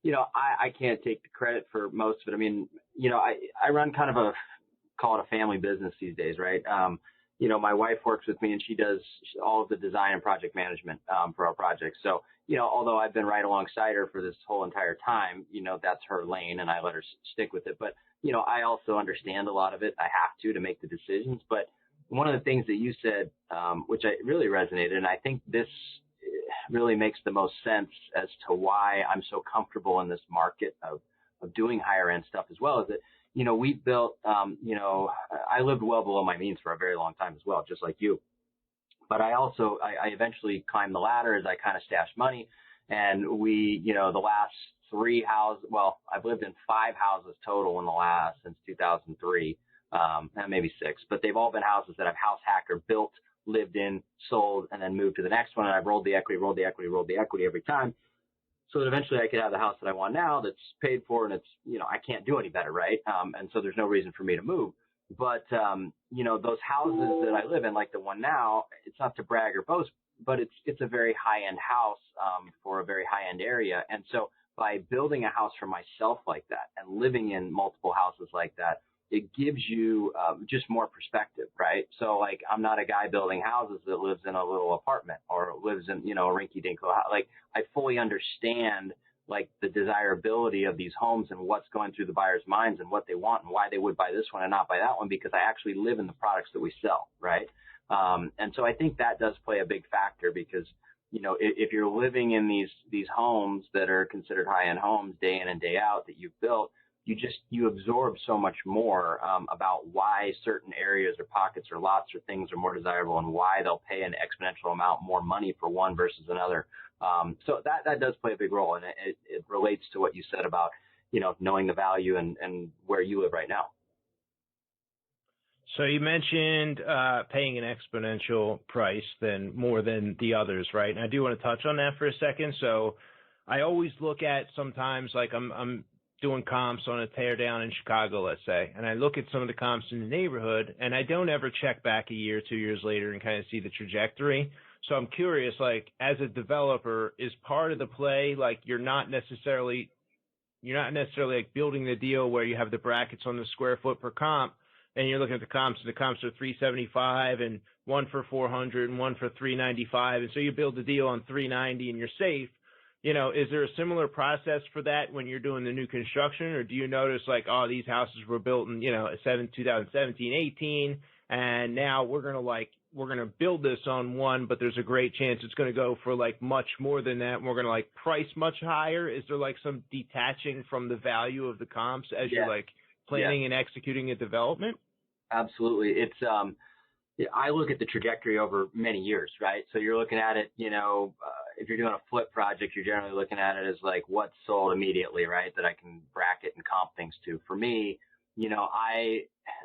you know, I can't take the credit for most of it. I mean, you know, I run kind of call it a family business these days, right? You know, my wife works with me and she does all of the design and project management, for our projects. So, you know, although I've been right alongside her for this whole entire time, you know, that's her lane and I let her stick with it. But, you know, I also understand a lot of it. I have to make the decisions. But one of the things that you said, which I really resonated, and I think this really makes the most sense as to why I'm so comfortable in this market of doing higher end stuff as well, is that, you know, we built, you know, I lived well below my means for a very long time as well, just like you. But I eventually climbed the ladder as I kind of stashed money. And we, you know, the last 3 houses, well, I've lived in 5 houses total since 2003, and maybe 6, but they've all been houses that I've house hacked or built, lived in, sold, and then moved to the next one. And I've rolled the equity every time, so that eventually I could have the house that I want now that's paid for, and it's, you know, I can't do any better, right? And so there's no reason for me to move. But, you know, those houses that I live in, like the one now, it's not to brag or boast, but it's a very high-end house, for a very high-end area. And so by building a house for myself like that and living in multiple houses like that, it gives you just more perspective, right? So like, I'm not a guy building houses that lives in a little apartment or lives in, you know, a rinky-dink house. Like, I fully understand like the desirability of these homes and what's going through the buyer's minds and what they want and why they would buy this one and not buy that one, because I actually live in the products that we sell, right? And so I think that does play a big factor, because, you know, if you're living in these homes that are considered high-end homes day in and day out that you've built, you absorb so much more about why certain areas or pockets or lots or things are more desirable and why they'll pay an exponential amount more money for one versus another. So that does play a big role, and it relates to what you said about, you know, knowing the value and where you live right now. So you mentioned paying an exponential price more than the others, right? And I do want to touch on that for a second. So I always look at, sometimes, like I'm doing comps on a tear down in Chicago, let's say, and I look at some of the comps in the neighborhood, and I don't ever check back a year, 2 years later and kind of see the trajectory. So I'm curious, like, as a developer, is part of the play, like, you're not necessarily like building the deal where you have the brackets on the square foot per comp, and you're looking at the comps, and the comps are 375 and one for 400 and one for 395, and so you build the deal on 390 and you're safe. You know, is there a similar process for that when you're doing the new construction, or do you notice like, oh, these houses were built in, you know, 2017, 18, and now we're going to build this on one, but there's a great chance it's going to go for like much more than that, and we're going to like price much higher? Is there like some detaching from the value of the comps as you're like planning and executing a development? Absolutely. It's, I look at the trajectory over many years, right? So you're looking at it, you know, if you're doing a flip project, you're generally looking at it as like what's sold immediately, right? That I can bracket and comp things to. For me, you know,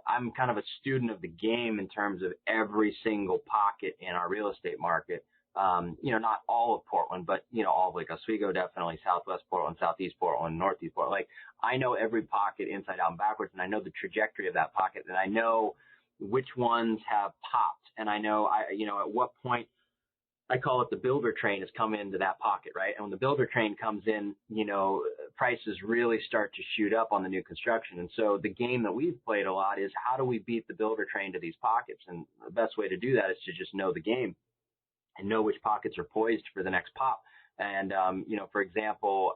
I'm kind of a student of the game in terms of every single pocket in our real estate market. You know, not all of Portland, but, you know, all of like Oswego, definitely Southwest Portland, Southeast Portland, Northeast Portland. Like, I know every pocket inside out and backwards, and I know the trajectory of that pocket, and I know which ones have popped. And I know, you know, at what point, I call it the builder train, has come into that pocket, right? And when the builder train comes in, you know, prices really start to shoot up on the new construction. And so the game that we've played a lot is, how do we beat the builder train to these pockets? And the best way to do that is to just know the game and know which pockets are poised for the next pop. And, you know, for example,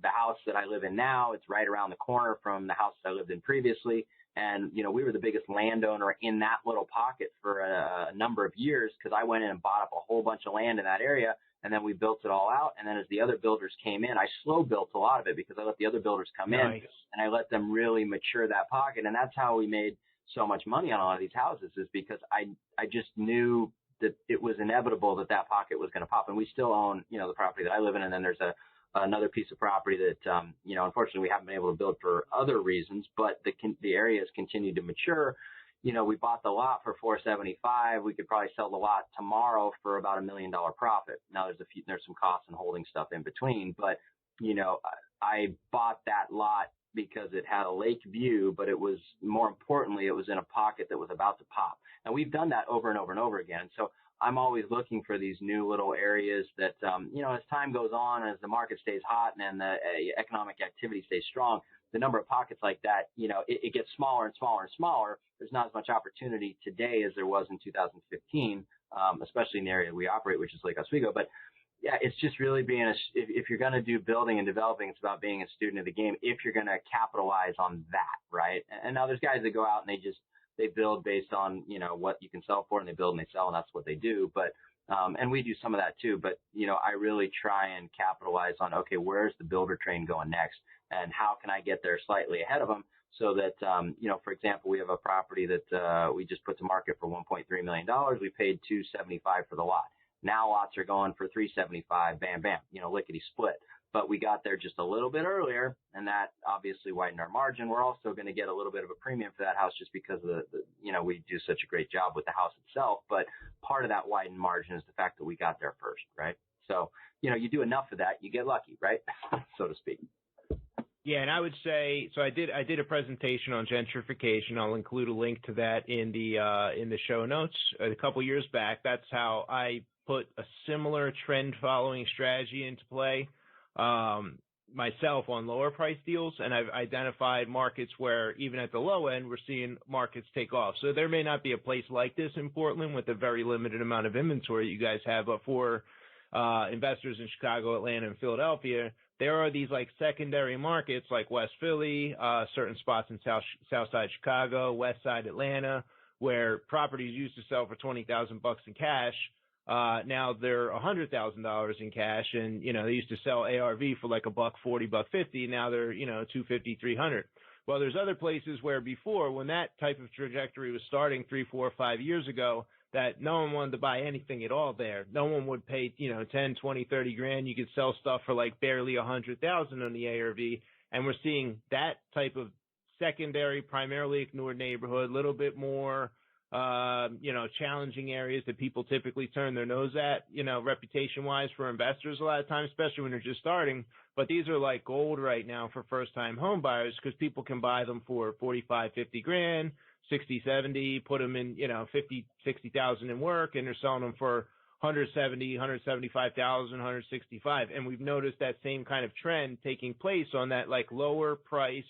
the house that I live in now, it's right around the corner from the house I lived in previously. And, you know, we were the biggest landowner in that little pocket for a number of years, because I went in and bought up a whole bunch of land in that area, and then we built it all out. And then as the other builders came in, I slow built a lot of it, because I let the other builders come in and I let them really mature that pocket. And that's how we made so much money on a lot of these houses, is because I just knew that it was inevitable that pocket was going to pop. And we still own, you know, the property that I live in. And then there's another piece of property that, you know, unfortunately we haven't been able to build for other reasons, but the areas continue to mature. we bought the lot for 475. We could probably sell the lot tomorrow for about $1 million profit. Now there's some costs and holding stuff in between, but I bought that lot because it had a lake view, but it was, more importantly, it was in a pocket that was about to pop. And we've done that over and over and over again. So I'm always looking for these new little areas that, as time goes on, as the market stays hot and the economic activity stays strong, the number of pockets like that, it gets smaller and smaller and smaller. There's not as much opportunity today as there was in 2015, especially in the area we operate, which is Lake Oswego. But yeah, it's just really if you're going to do building and developing, it's about being a student of the game if you're going to capitalize on that, right? And now there's guys that go out and they build based on, what you can sell for, and they build and they sell, and that's what they do. But, and we do some of that too, but, I really try and capitalize on, okay, where's the builder train going next? And how can I get there slightly ahead of them so that, for example, we have a property that, we just put to market for $1.3 million. We paid $275 for the lot. Now lots are going for $375, bam, bam, lickety split. But we got there just a little bit earlier, and that obviously widened our margin. We're also going to get a little bit of a premium for that house just because of we do such a great job with the house itself. But part of that widened margin is the fact that we got there first, right? So, you do enough of that, you get lucky, right? So to speak. Yeah, and I would say, so I did a presentation on gentrification. I'll include a link to that in the show notes. A couple years back, that's how I put a similar trend following strategy into play myself on lower price deals, and I've identified markets where even at the low end we're seeing markets take off. So there may not be a place like this in Portland with a very limited amount of inventory you guys have, but for investors in Chicago, Atlanta, and Philadelphia, there are these like secondary markets like West Philly, certain spots in South Side Chicago, West Side Atlanta, where properties used to sell for $20,000 in cash. Now they're $100,000 in cash, and they used to sell ARV for like $140, $150. Now they're $250, $300. Well, there's other places where before, when that type of trajectory was starting 3, 4, 5 years ago, that no one wanted to buy anything at all there. No one would pay 10, 20, 30 grand. You could sell stuff for like barely 100,000 on the ARV, and we're seeing that type of secondary, primarily ignored neighborhood, a little bit more challenging areas that people typically turn their nose at, reputation-wise for investors a lot of times, especially when they're just starting. But these are like gold right now for first-time home buyers because people can buy them for 45, 50 grand, 60, 70, put them in, 50, 60,000 in work, and they're selling them for 170, 175,000, 165. And we've noticed that same kind of trend taking place on that like lower priced,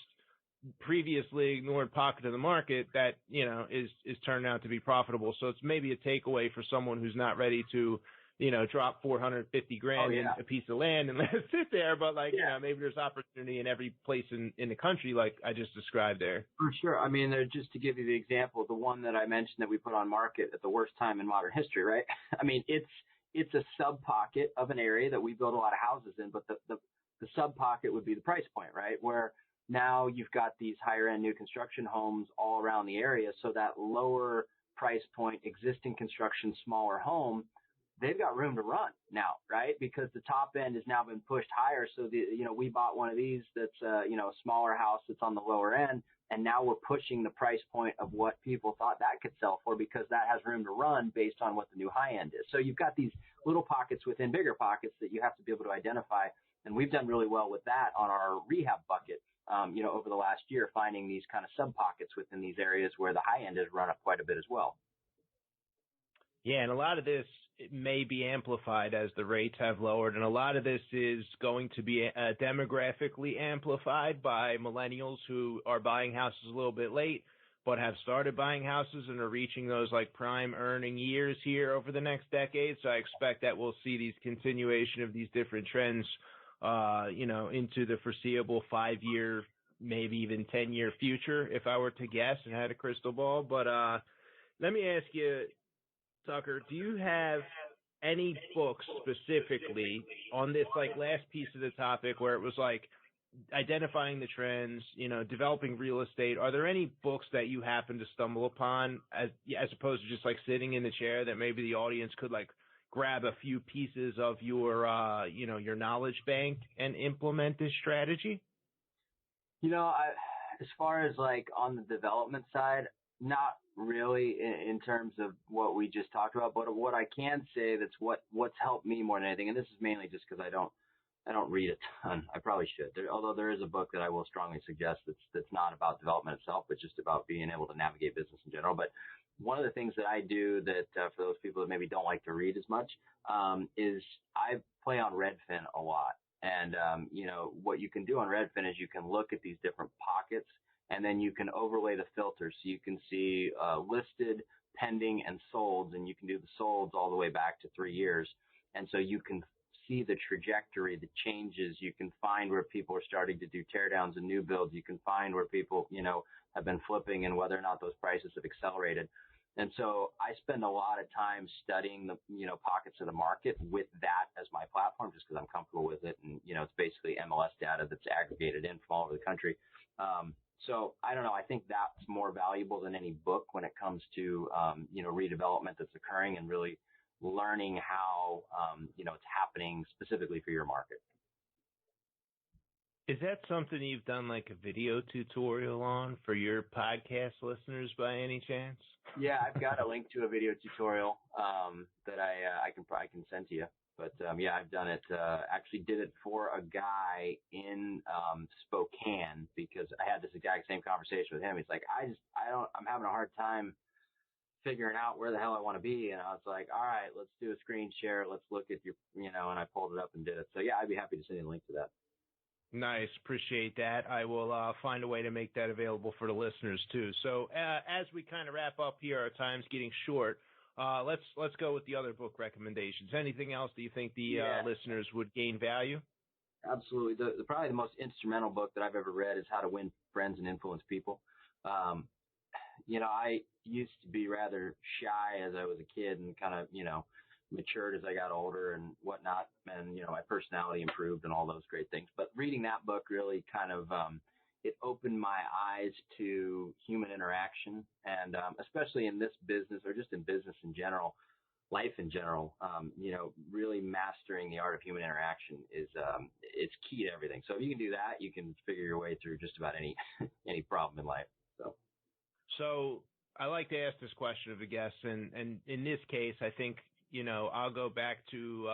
previously ignored pocket of the market that, is turning out to be profitable. So it's maybe a takeaway for someone who's not ready to, drop 450 grand in a piece of land and let it sit there. But maybe there's opportunity in every place in the country, like I just described there. For sure. I mean, just to give you the example, the one that I mentioned that we put on market at the worst time in modern history, right? I mean, it's a sub pocket of an area that we build a lot of houses in, but the sub pocket would be the price point, right? Where now you've got these higher end new construction homes all around the area. So that lower price point, existing construction, smaller home, they've got room to run now, right? Because the top end has now been pushed higher. So we bought one of these that's a smaller house that's on the lower end. And now we're pushing the price point of what people thought that could sell for because that has room to run based on what the new high end is. So you've got these little pockets within bigger pockets that you have to be able to identify. And we've done really well with that on our rehab bucket. Over the last year, finding these kind of sub pockets within these areas where the high end has run up quite a bit as well. Yeah, and a lot of this may be amplified as the rates have lowered, and a lot of this is going to be demographically amplified by millennials who are buying houses a little bit late, but have started buying houses and are reaching those like prime earning years here over the next decade. So I expect that we'll see these continuation of these different trends into the foreseeable 5-year, maybe even 10-year future, if I were to guess and had a crystal ball. But let me ask you, Tucker, do you have any books specifically on this like last piece of the topic where it was like identifying the trends, developing real estate? Are there any books that you happen to stumble upon as opposed to just like sitting in the chair that maybe the audience could like grab a few pieces of your, your knowledge bank and implement this strategy? As far as like on the development side, Not really in terms of what we just talked about, but what I can say that's what's helped me more than anything, and this is mainly just because I don't read a ton. I probably should. Although there is a book that I will strongly suggest that's not about development itself, but just about being able to navigate business in general. But one of the things that I do that for those people that maybe don't like to read as much is I play on Redfin a lot. And what you can do on Redfin is you can look at these different pockets, and then you can overlay the filters so you can see listed, pending, and solds, and you can do the solds all the way back to 3 years. And so you can see the trajectory, the changes. You can find where people are starting to do teardowns and new builds. You can find where people, have been flipping and whether or not those prices have accelerated. And so I spend a lot of time studying the, pockets of the market with that as my platform, just because I'm comfortable with it. And, it's basically MLS data that's aggregated in from all over the country. So I don't know. I think that's more valuable than any book when it comes to, redevelopment that's occurring and really learning how, it's happening specifically for your market. Is that something you've done like a video tutorial on for your podcast listeners by any chance? Yeah, I've got a link to a video tutorial that I can send to you. But I've done it. Actually, did it for a guy in Spokane because I had this exact same conversation with him. He's like, I'm having a hard time figuring out where the hell I want to be. And I was like, all right, let's do a screen share. Let's look at your, and I pulled it up and did it. So yeah, I'd be happy to send you a link to that. Nice. Appreciate that. I will find a way to make that available for the listeners too. So as we kind of wrap up here, our time's getting short. Let's go with the other book recommendations. Anything else that you think the listeners would gain value? Absolutely. Probably the most instrumental book that I've ever read is How to Win Friends and Influence People. I used to be rather shy as I was a kid and kind of, matured as I got older and whatnot. And, my personality improved and all those great things. But reading that book really kind of, it opened my eyes to human interaction and, especially in this business or just in business in general, life in general, really mastering the art of human interaction is, it's key to everything. So if you can do that, you can figure your way through just about any problem in life. So I like to ask this question of the guests, and in this case, I think, I'll go back to,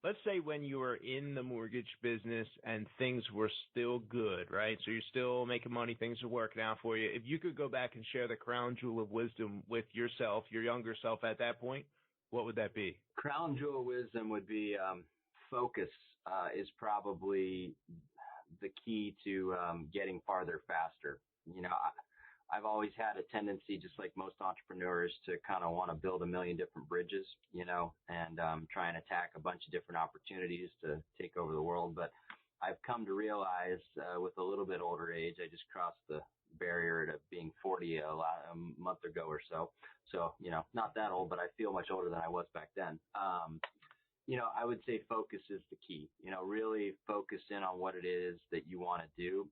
let's say when you were in the mortgage business and things were still good, right? So you're still making money, things are working out for you. If you could go back and share the crown jewel of wisdom with yourself, your younger self at that point, what would that be? Crown jewel of wisdom would be focus is probably the key to getting farther faster. I've always had a tendency, just like most entrepreneurs, to kind of want to build a million different bridges, and try and attack a bunch of different opportunities to take over the world. But I've come to realize with a little bit older age, I just crossed the barrier to being 40 a month ago or so. So, not that old, but I feel much older than I was back then. I would say focus is the key. Really focus in on what it is that you want to do.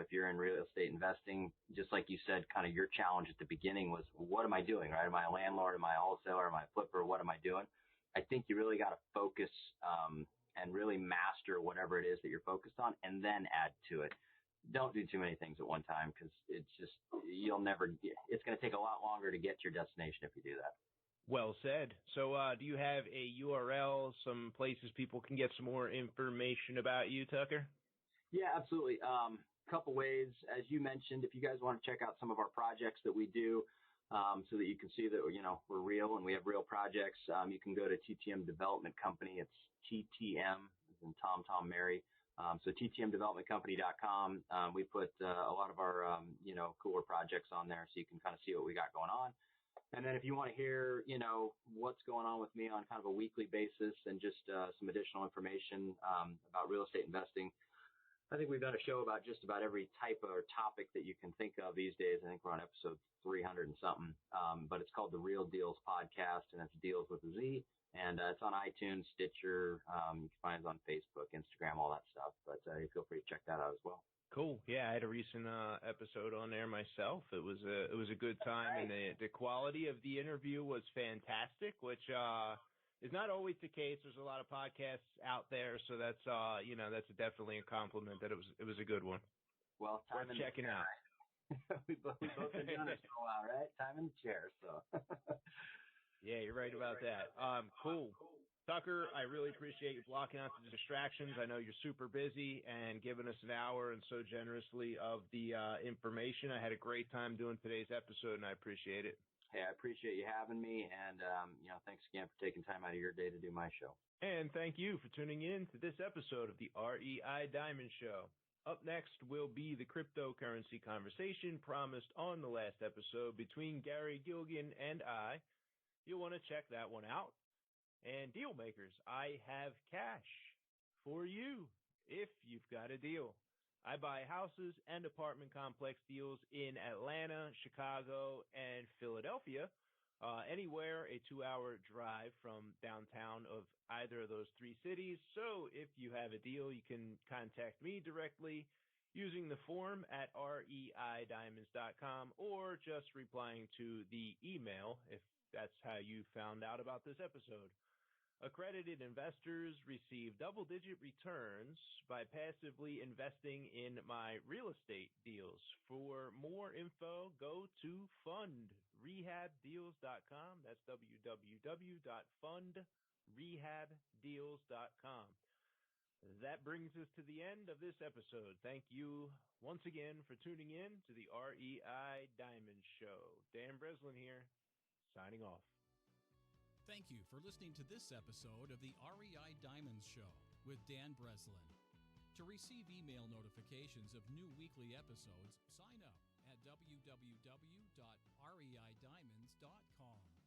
If you're in real estate investing, just like you said, kind of your challenge at the beginning was, what am I doing, right? Am I a landlord? Am I a wholesaler? Am I a flipper? What am I doing? I think you really got to focus and really master whatever it is that you're focused on and then add to it. Don't do too many things at one time because it's going to take a lot longer to get to your destination if you do that. Well said. So do you have a URL, some places people can get some more information about you, Tucker? Yeah, absolutely. Couple ways. As you mentioned, if you guys want to check out some of our projects that we do so that you can see that, we're real and we have real projects, you can go to TTM Development Company. It's TTM, as in Tom, Mary. So ttmdevelopmentcompany.com. We put a lot of our, cooler projects on there so you can kind of see what we got going on. And then if you want to hear, what's going on with me on kind of a weekly basis and just some additional information about real estate investing, I think we've done a show about just about every type or topic that you can think of these days. I think we're on episode 300 and something, but it's called the Real Deals Podcast, and it's Deals with a Z. And it's on iTunes, Stitcher. You can find it on Facebook, Instagram, all that stuff. But feel free to check that out as well. Cool. Yeah, I had a recent episode on there myself. It was a good time, and the quality of the interview was fantastic, which is not always the case. There's a lot of podcasts out there, so that's definitely a compliment that it was a good one. Well, worth checking out. we both been doing this for a while, right? Time in the chair, so. Yeah, you're right about that. Cool. Tucker, I really appreciate you blocking out the distractions. I know you're super busy and giving us an hour and so generously of the information. I had a great time doing today's episode, and I appreciate it. Hey, I appreciate you having me, and thanks again for taking time out of your day to do my show. And thank you for tuning in to this episode of the REI Diamond Show. Up next will be the cryptocurrency conversation promised on the last episode between Gary Gilligan and I. You'll want to check that one out. And deal makers, I have cash for you if you've got a deal. I buy houses and apartment complex deals in Atlanta, Chicago, and Philadelphia, anywhere a 2-hour drive from downtown of either of those three cities. So if you have a deal, you can contact me directly using the form at reidiamonds.com or just replying to the email if that's how you found out about this episode. Accredited investors receive double-digit returns by passively investing in my real estate deals. For more info, go to fundrehabdeals.com. That's www.fundrehabdeals.com. That brings us to the end of this episode. Thank you once again for tuning in to the REI Diamond Show. Dan Breslin here, signing off. Thank you for listening to this episode of the REI Diamonds Show with Dan Breslin. To receive email notifications of new weekly episodes, sign up at www.reidiamonds.com.